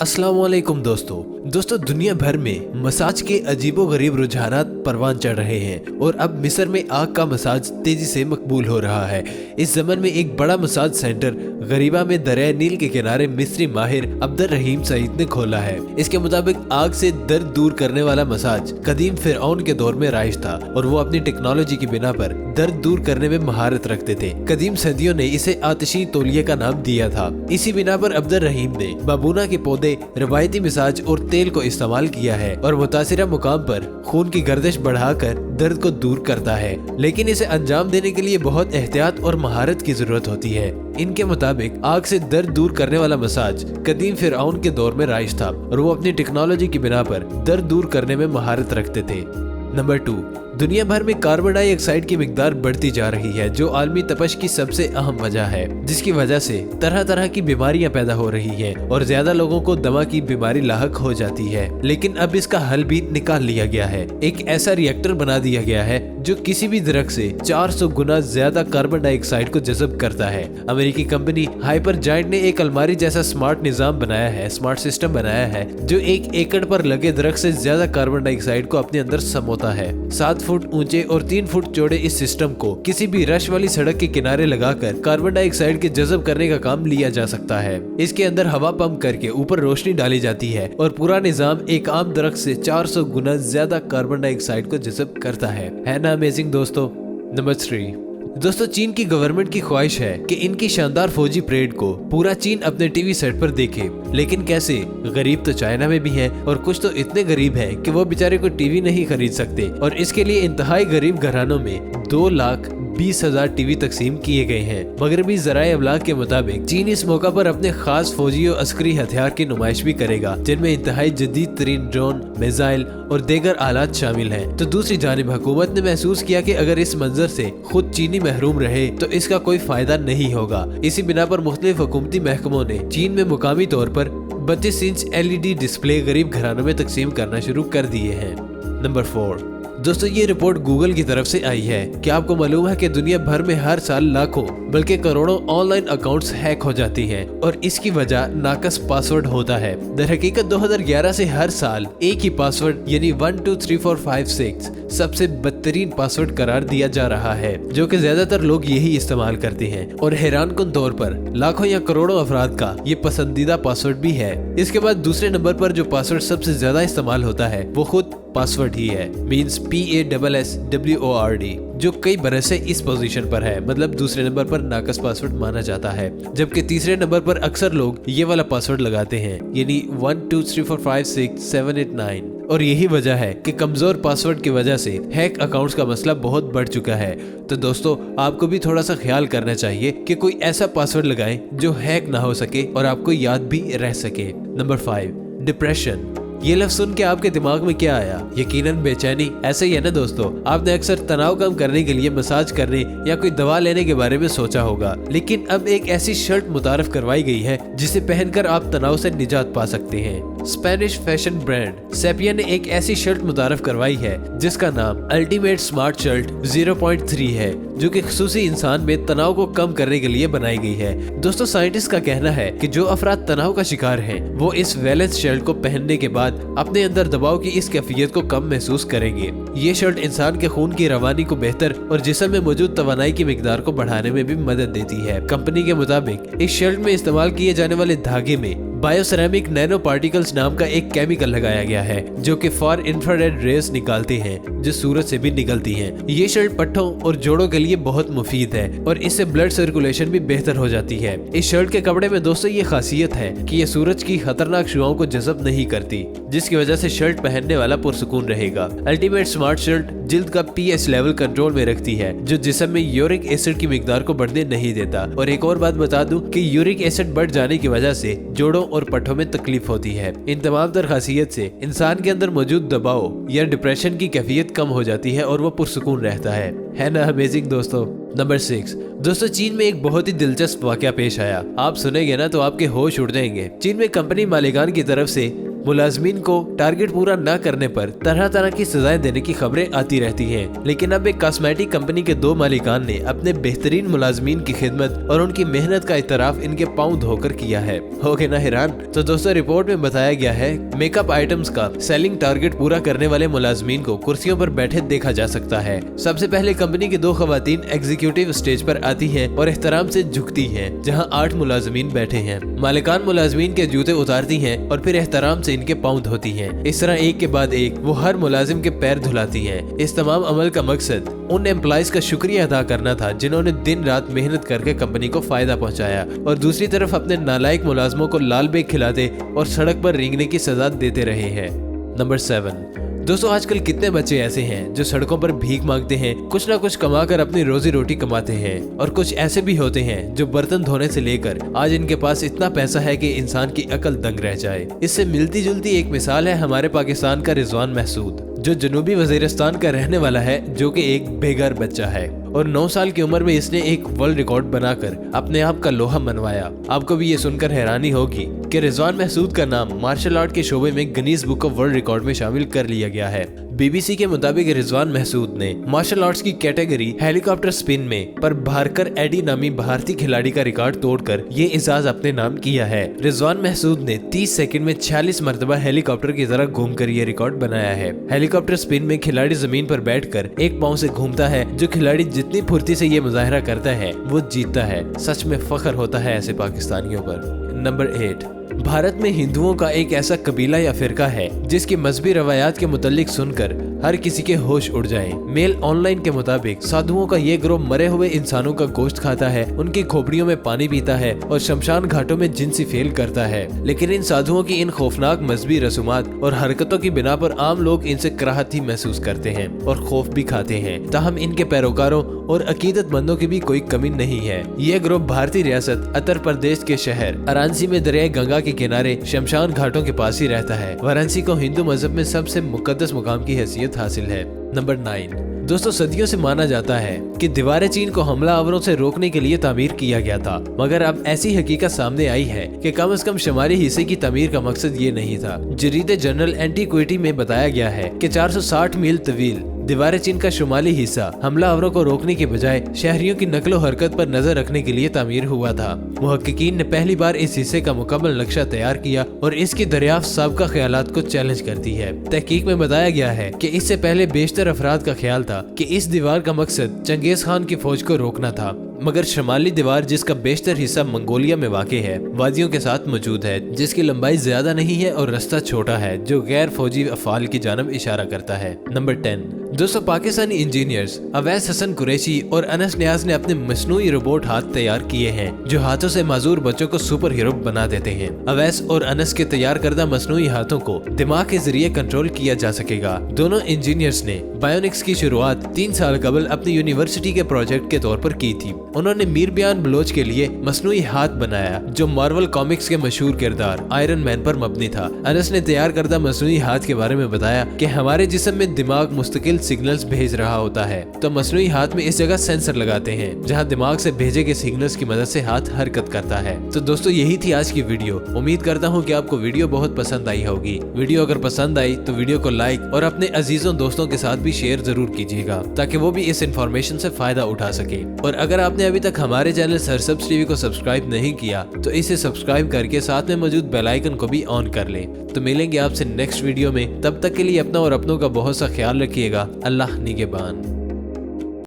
अस्सलाम वालेकुम दोस्तों दुनिया भर में मसाज के अजीबोगरीब रुझानात परवान चढ़ रहे हैं और अब मिस्र में आग का मसाज तेजी से मकबूल हो रहा है। इस ज़मन में एक बड़ा मसाज सेंटर गरीबा में दरिया नील के किनारे मिस्री माहिर अब्दुल रहीम सईद ने खोला है। इसके मुताबिक आग से दर्द दूर करने वाला मसाज कदीम फिरऔन के दौर में राइज था और वो अपनी टेक्नोलॉजी की बिना पर दर्द दूर करने में महारत रखते थे। कदीम सदियों ने इसे आतिशी तौलिये का नाम दिया था। इसी बिना पर अब्दुल रहीम ने बाबूना के पौधे, रवायती मिसाज और तेल को इस्तेमाल किया है और मुतासिरा मुकाम पर खून की गर्दिश बढ़ाकर दर्द को दूर करता है। लेकिन इसे अंजाम देने के लिए बहुत एहतियात और महारत की जरूरत होती है। इनके मुताबिक आग से दर्द दूर करने वाला मसाज कदीम फिरऔन के दौर में राइज था और वो अपनी टेक्नोलॉजी की बिना पर दर्द दूर करने में महारत रखते थे। नंबर 2, दुनिया भर में कार्बन डाइऑक्साइड की मिकदार बढ़ती जा रही है, जो आलमी तपश की सबसे अहम वजह है, जिसकी वजह से तरह तरह की बीमारियां पैदा हो रही हैं और ज्यादा लोगों को दमा की बीमारी लाहक हो जाती है। लेकिन अब इसका हल भी निकाल लिया गया है। एक ऐसा रिएक्टर बना दिया गया है जो किसी भी दरख्त से 400 गुना ज्यादा कार्बन डाइऑक्साइड को जज़ब करता है। अमेरिकी कंपनी हाइपर जायंट ने एक अलमारी जैसा स्मार्ट सिस्टम बनाया है जो 1 एकड़ पर लगे दरख्त से ज्यादा कार्बन डाइऑक्साइड को अपने अंदर समोता है। 7 फुट ऊंचे और 3 फुट चौड़े इस सिस्टम को किसी भी रश वाली सड़क के किनारे लगाकर कार्बन डाइऑक्साइड के जज़ब करने का काम लिया जा सकता है। इसके अंदर हवा पंप करके ऊपर रोशनी डाली जाती है और पूरा निजाम एक आम दरख्त से 400 गुना ज्यादा कार्बन डाइऑक्साइड को जज़ब करता है ना अमेजिंग दोस्तों। नंबर 3, दोस्तों चीन की गवर्नमेंट की ख्वाहिश है कि इनकी शानदार फौजी परेड को पूरा चीन अपने टीवी सेट पर देखे। लेकिन कैसे? गरीब तो चाइना में भी हैं और कुछ तो इतने गरीब हैं कि वो बेचारे को टीवी नहीं खरीद सकते और इसके लिए इंतहाई गरीब घरानों में 2,20,000 टीवी तकसीम किए गए हैं। मगरबी ज़राए अबलाग के मुताबिक चीन इस मौका पर अपने खास फौजी और अस्करी हथियार की नुमाइश भी करेगा, जिनमें इंतहाई जदीद तरीन ड्रोन, मिसाइल और दीगर आलात शामिल हैं। तो दूसरी जानिब हुकूमत ने महसूस किया कि अगर इस मंजर से खुद चीनी महरूम रहे तो इसका कोई फायदा नहीं होगा। इसी बिना पर मुख्तलिफ हुकूमती महकमों ने चीन में मुकामी तौर पर 32 इंच LED डिस्प्ले गरीब घरानों में तकसीम करना शुरू कर दिए हैं। नंबर 4, दोस्तों ये रिपोर्ट गूगल की तरफ से आई है। क्या आपको मालूम है कि दुनिया भर में हर साल लाखों बल्कि करोड़ों ऑनलाइन अकाउंट्स हैक हो जाती हैं और इसकी वजह नाकस पासवर्ड होता है। दरहकीकत 2011 से हर साल एक ही पासवर्ड यानी 123456 सबसे बदतरीन पासवर्ड करार दिया जा रहा है, जो कि ज्यादातर लोग यही इस्तेमाल करते हैं और हैरानकुन तौर पर लाखों या करोड़ों अफराद का ये पसंदीदा पासवर्ड भी है। इसके बाद दूसरे नंबर पर जो पासवर्ड सबसे ज्यादा इस्तेमाल होता है वो खुद पासवर्ड ही है, मीन्स PASSWORD, जो कई बरस से इस पोजीशन पर है, मतलब दूसरे नंबर पर नाकस पासवर्ड माना जाता है। जबकि तीसरे नंबर पर अक्सर लोग ये वाला पासवर्ड लगाते हैं, यानी 12345678 और यही वजह है कि कमजोर पासवर्ड की वजह से हैक अकाउंट्स का मसला बहुत बढ़ चुका है। तो दोस्तों आपको भी थोड़ा सा ख्याल करना चाहिए कि कोई ऐसा पासवर्ड लगाएं जो हैक ना हो सके और आपको याद भी रह सके। Number 5, depression. ये लफ्ज सुन के आपके दिमाग में क्या आया? यकीनन बेचैनी। ऐसे ही है ना दोस्तों, आपने अक्सर तनाव कम करने के लिए मसाज करने या कोई दवा लेने के बारे में सोचा होगा, लेकिन अब एक ऐसी शर्ट मुतारफ करवाई गई है जिसे पहनकर आप तनाव से निजात पा सकते हैं। स्पेनिश फैशन ब्रांड सेपिया ने एक ऐसी शर्ट मुतारफ करवाई है जिसका नाम अल्टीमेट स्मार्ट शर्ट 0.3 है, जो कि खुसूसी इंसान में तनाव को कम करने के लिए बनाई गई है। दोस्तों साइंटिस्ट का कहना है कि जो अफराद तनाव का शिकार हैं, वो इस वैलेंस शर्ट को पहनने के बाद अपने अंदर दबाव की इस कैफियत को कम महसूस करेंगे। ये शर्ट इंसान के खून की रवानी को बेहतर और जिस्म में मौजूद तवानाई की मिकदार को बढ़ाने में भी मदद देती है। कंपनी के मुताबिक इस शर्ट में इस्तेमाल किए जाने वाले धागे में बायोसेरामिक नैनो पार्टिकल्स नाम का एक केमिकल लगाया गया है, जो कि फार इंफ्रारेड रेस निकालते हैं, जो सूरज से भी निकलती हैं। ये शर्ट पट्टों और जोड़ों के लिए बहुत मुफीद है और इससे ब्लड सर्कुलेशन भी बेहतर हो जाती है। इस शर्ट के कपड़े में दोस्तों ये खासियत है कि ये सूरज की खतरनाक शुआओं को जज़ब नहीं करती, जिसकी वजह से शर्ट पहनने वाला पुरसुकून रहेगा। अल्टीमेट स्मार्ट शर्ट जिल्द का pH लेवल कंट्रोल में रखती है, जो जिस्म में यूरिक एसिड की मिकदार को बढ़ने नहीं देता। और एक और बात बता दूं कि यूरिक एसिड बढ़ जाने की वजह से जोड़ों और पट्टों में तकलीफ होती है। इन तमाम तर खासियत से इंसान के अंदर मौजूद दबाव या डिप्रेशन की कैफियत कम हो जाती है और वो पुरसुकून रहता है ना अमेजिंग दोस्तों। नंबर 6, दोस्तों चीन में एक बहुत ही दिलचस्प वाकया पेश आया। आप सुनेंगे ना तो आपके होश उड़ जाएंगे। चीन में कंपनी मालिकान की तरफ से मुलाजमीन को टारगेट पूरा न करने पर तरह तरह की सजाएं देने की खबरें आती रहती हैं। लेकिन अब एक कॉस्मेटिक कंपनी के 2 मालिकान ने अपने बेहतरीन मुलाजमीन की खिदमत और उनकी मेहनत का इतराफ इनके पांव धोकर किया है। हो गए ना हैरान? तो दोस्तों, रिपोर्ट में बताया गया है मेकअप आइटम्स का सेलिंग टारगेट पूरा करने वाले मुलाजमीन को कुर्सियों पर बैठे देखा जा सकता है। सबसे पहले कंपनी की 2 खवातीन एग्जीक्यूटिव स्टेज पर आती हैं और एहतराम से झुकती हैं, जहां 8 मुलाजमीन बैठे हैं। मालिकान मुलाजमीन के जूते उतारती हैं और फिर एहतराम से इनके पांव धोती हैं। इस तरह एक के बाद एक वो हर मुलाजिम के पैर धुलाती हैं। इस तमाम अमल का मकसद उन एम्प्लॉइज का शुक्रिया अदा करना था जिन्होंने दिन रात मेहनत करके कंपनी को फायदा पहुंचाया, और दूसरी तरफ अपने नालायक मुलाजमों को लाल बेग खिलाते और सड़क पर रेंगने की सजा देते रहे हैं। नंबर 7। दोस्तों, आजकल कितने बच्चे ऐसे हैं जो सड़कों पर भीख मांगते हैं, कुछ ना कुछ कमाकर अपनी रोजी रोटी कमाते हैं, और कुछ ऐसे भी होते हैं जो बर्तन धोने से लेकर आज इनके पास इतना पैसा है कि इंसान की अकल दंग रह जाए। इससे मिलती जुलती एक मिसाल है हमारे पाकिस्तान का रिजवान महसूद, जो जनूबी वजीरिस्तान का रहने वाला है, जो कि एक बेघर बच्चा है और 9 साल की उम्र में इसने एक वर्ल्ड रिकॉर्ड बनाकर अपने आप का लोहा मनवाया। आपको भी ये सुनकर हैरानी होगी कि रिजवान महसूद का नाम मार्शल आर्ट के शोबे में Guinness book of world record में शामिल कर लिया गया है। BBC के मुताबिक रिजवान महसूद ने मार्शल आर्ट्स की कैटेगरी हेलीकॉप्टर स्पिन में पर भारकर एडी नामी भारतीय खिलाड़ी का रिकॉर्ड तोड़कर ये एजाज अपने नाम किया है। रिजवान महसूद ने 30 सेकंड में 46 मरतबा हेलीकॉप्टर की तरह घूमकर ये रिकॉर्ड बनाया है। हेलीकॉप्टर स्पिन में खिलाड़ी जमीन पर बैठकर एक पांव से घूमता है। जो खिलाड़ी जितनी फुर्ती से ये मुजाहरा करता है वो जीतता है। सच में फख्र होता है ऐसे पाकिस्तानियों पर। नंबर 8। भारत में हिंदुओं का एक ऐसा कबीला या फिरका है जिसकी मजहबी रवायात के मुतालिक सुनकर हर किसी के होश उड़ जाएं। मेल ऑनलाइन के मुताबिक साधुओं का ये ग्रोह मरे हुए इंसानों का गोश्त खाता है, उनकी खोपड़ियों में पानी पीता है और शमशान घाटों में जिनसी फेल करता है। लेकिन इन साधुओं की इन खौफनाक मजहबी रसूमात और हरकतों की बिना पर आम लोग इनसे कराहत ही महसूस करते हैं और खौफ भी खाते हैं। ताहम इनके पैरोकारों और अकीदतमंदों की भी कोई कमी नहीं है। ये ग्रोह भारतीय रियासत उत्तर प्रदेश के शहर वाराणसी में दरिया गंगा के किनारे शमशान घाटों के पास ही रहता है। वाराणसी को हिंदू मजहब में सबसे मुकद्दस मुकाम की हैसियत हासिल है। नंबर 9। दोस्तों, सदियों से माना जाता है कि दीवार चीन को हमलावरों से रोकने के लिए तामीर किया गया था, मगर अब ऐसी हकीकत सामने आई है कि कम से कम शुमारी हिस्से की तामीर का मकसद ये नहीं था। जरीदे जनरल एंटीक्विटी में बताया गया है कि 460 मील तवील दीवार चीन का शुमाली हिस्सा हमलावरों को रोकने के बजाय शहरियों की नकलो हरकत पर नजर रखने के लिए तामीर हुआ था। मुहक्किकीन ने पहली बार इस हिस्से का मुकम्मल नक्शा तैयार किया और इसकी दरियाफ्त साबिका ख्यालात को चैलेंज करती है। तहकीक में बताया गया है कि इससे पहले बेशतर अफराद का ख्याल था कि इस दीवार का मकसद चंगेज खान की फौज को रोकना था, मगर शुमाली दीवार जिसका बेशतर हिस्सा मंगोलिया में वाक़ है, वादियों के साथ मौजूद है, जिसकी लंबाई ज्यादा नहीं है और रास्ता छोटा है, जो गैर फौजी अफाल की जानब इशारा करता है। नंबर 10। दोस्तों, पाकिस्तानी इंजीनियर्स अवैस हसन कुरैशी और अनस नियाज ने अपने मसनूई रोबोट हाथ तैयार किए हैं जो हाथों से माजूर बच्चों को सुपर हीरो बना देते हैं। अवैस और अनस के तैयार करदा मसनूई हाथों को दिमाग के जरिए कंट्रोल किया जा सकेगा। दोनों इंजीनियर्स ने बायोनिक्स की शुरुआत 3 साल कबल अपनी यूनिवर्सिटी के प्रोजेक्ट के तौर पर की थी। उन्होंने मीर बयान बलोच के लिए मसनूई हाथ बनाया जो मार्वल कॉमिक्स के मशहूर किरदार आयरन मैन पर मबनी था। अनस ने तैयार करदा मसनूई हाथ के बारे में बताया कि हमारे जिस्म में दिमाग मुस्तकिल सिग्नल्स भेज रहा होता है, तो मसनूई हाथ में इस जगह सेंसर लगाते हैं जहां दिमाग से भेजे गए सिग्नल्स की मदद से हाथ हरकत करता है। तो दोस्तों, यही थी आज की वीडियो। उम्मीद करता हूं कि आपको वीडियो बहुत पसंद आई होगी। वीडियो अगर पसंद आई तो वीडियो को लाइक और अपने अजीजों दोस्तों के साथ भी शेयर जरूर कीजिएगा ताकि वो भी इस इंफॉर्मेशन से फायदा उठा सके। और अगर आपने अभी तक हमारे चैनल सरसब्ज टीवी को सब्सक्राइब नहीं किया तो इसे सब्सक्राइब करके साथ में मौजूद बेल आइकन को भी ऑन कर लें। तो मिलेंगे आपसे नेक्स्ट वीडियो में, तब तक के लिए अपना और अपनों का बहुत सा ख्याल रखिएगा। अल्लाह निगहबान।